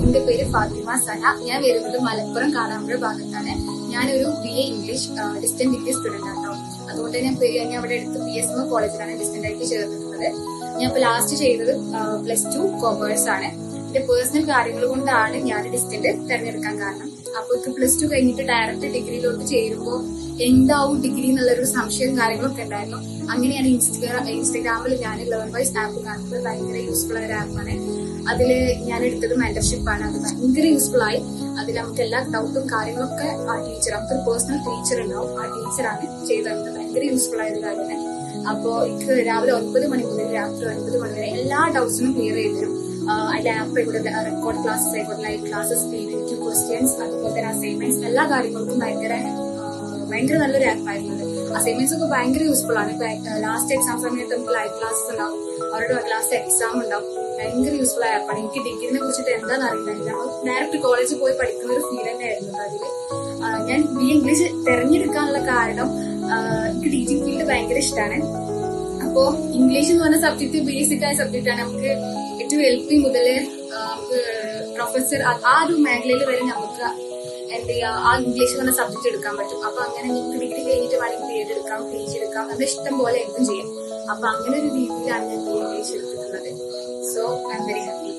എന്റെ പേര് ഫാത്തിമ സന. ഞാൻ വരുന്നത് മലപ്പുറം കാടാമ്പുഴ ഭാഗത്താണ്. ഞാനൊരു BA English distant degree student ആട്ടോ. അതുകൊണ്ട് ഞാൻ അവിടെ അടുത്ത് PSM കോളേജിലാണ് ഡിസ്റ്റന്റ് ആയിട്ട് ചേർന്നിട്ടുള്ളത്. ഞാൻ ഇപ്പൊ ലാസ്റ്റ് ചെയ്തത് +2 കൊമേഴ്സ് ആണ്. എന്റെ പേഴ്സണൽ കാര്യങ്ങൾ കൊണ്ടാണ് ഞാൻ ഡിസ്റ്റന്റ് തെരഞ്ഞെടുക്കാൻ കാരണം. അപ്പൊ +2 കഴിഞ്ഞിട്ട് ഡയറക്റ്റ് ഡിഗ്രിയിലോട്ട് ചേരുമ്പോൾ എന്താവും ഡിഗ്രി എന്നുള്ളൊരു സംശയവും കാര്യങ്ങളൊക്കെ ഉണ്ടായിരുന്നു. അങ്ങനെയാണ് ഇൻസ്റ്റഗ്രാമിൽ ഞാൻ ലേൺ വൈസ് ആപ്പ് കാണുന്നത്. ഭയങ്കര യൂസ്ഫുൾ ആയ ഒരു ആപ്പാണ്. അതില് ഞാൻ എടുത്തത് മെന്റർഷിപ്പാണ്. അത് ഭയങ്കര യൂസ്ഫുൾ ആയി. അതിൽ നമുക്ക് എല്ലാ ഡൗട്ടും കാര്യങ്ങളൊക്കെ ആ ടീച്ചർ, നമുക്കൊരു പേഴ്സണൽ ടീച്ചർ ഉണ്ടാവും, ആ ടീച്ചറാണ് ചെയ്തത്. ഭയങ്കര യൂസ്ഫുൾ ആയ ഒരു കാര്യമാണ്. അപ്പോ എനിക്ക് രാവിലെ 9 മണി മുതൽ രാത്രി 9 മണി വരെ എല്ലാ ഡൗട്ട്സിനും ക്ലിയർ ചെയ്ത് തരും. അതിലെ ആപ്പ് ആയിക്കോട്ടെ, റെക്കോർഡ് ക്ലാസ്സസ് ആയിക്കോട്ടെ, ലൈവ് ക്ലാസ്സസ്, PVQ ക്വസ്റ്റ്യൻസ്, അതുപോലെ തന്നെ അസൈൻമെന്റ്സ്, എല്ലാ കാര്യങ്ങൾക്കും ഭയങ്കര നല്ലൊരു ആപ്പായിരുന്നത്. അസൈൻമെന്റ്സ് ഒക്കെ ഭയങ്കര യൂസ്ഫുൾ ആണ്. ലാസ്റ്റ് എക്സാം സമയത്ത് നമുക്ക് ലൈവ് ക്ലാസ്സസ് ഉണ്ടാവും, അവരുടെ ലാസ്റ്റ് എക്സാം ഉണ്ടാവും. ഭയങ്കര യൂസ്ഫുൾ ആയ ആപ്പാണ്. എനിക്ക് ഡിഗ്രിനെ കുറിച്ചിട്ട് എന്താണെന്ന് അറിയില്ല. ഡയറക്റ്റ് കോളേജിൽ പോയി പഠിക്കുന്ന ഒരു ഫീൽ തന്നെ ആയിരുന്നു അതില്. ഞാൻ BA ഇംഗ്ലീഷ് തെരഞ്ഞെടുക്കാനുള്ള കാരണം എനിക്ക് ടീച്ചിങ് ഫീൽഡ് ഭയങ്കര ഇഷ്ടമാണ്. അപ്പോ ഇംഗ്ലീഷ് എന്ന് പറഞ്ഞ സബ്ജക്ട് ബേസിക് ആയ സബ്ജക്റ്റ് ആണ്. നമുക്ക് ഏറ്റവും LP മുതൽ പ്രൊഫസർ ആ ഒരു മേഖലയിൽ വരെ നമുക്ക് എന്ത് ചെയ്യാം, ആ ഇംഗ്ലീഷ് എന്ന് പറഞ്ഞ സബ്ജക്ട് എടുക്കാൻ പറ്റും. അപ്പൊ അങ്ങനെ നിങ്ങൾക്ക് ഡിഗ്രി കഴിഞ്ഞിട്ട് വേണമെങ്കിൽ BEd എടുക്കാം, PG എടുക്കാം, അത് ഇഷ്ടം പോലെ എന്തും ചെയ്യാം. അപ്പൊ അങ്ങനെ ഒരു രീതിയിലാണ് ഞാൻ BA ഇംഗ്ലീഷ് എടുത്തിട്ടുള്ളത്. So I am very happy.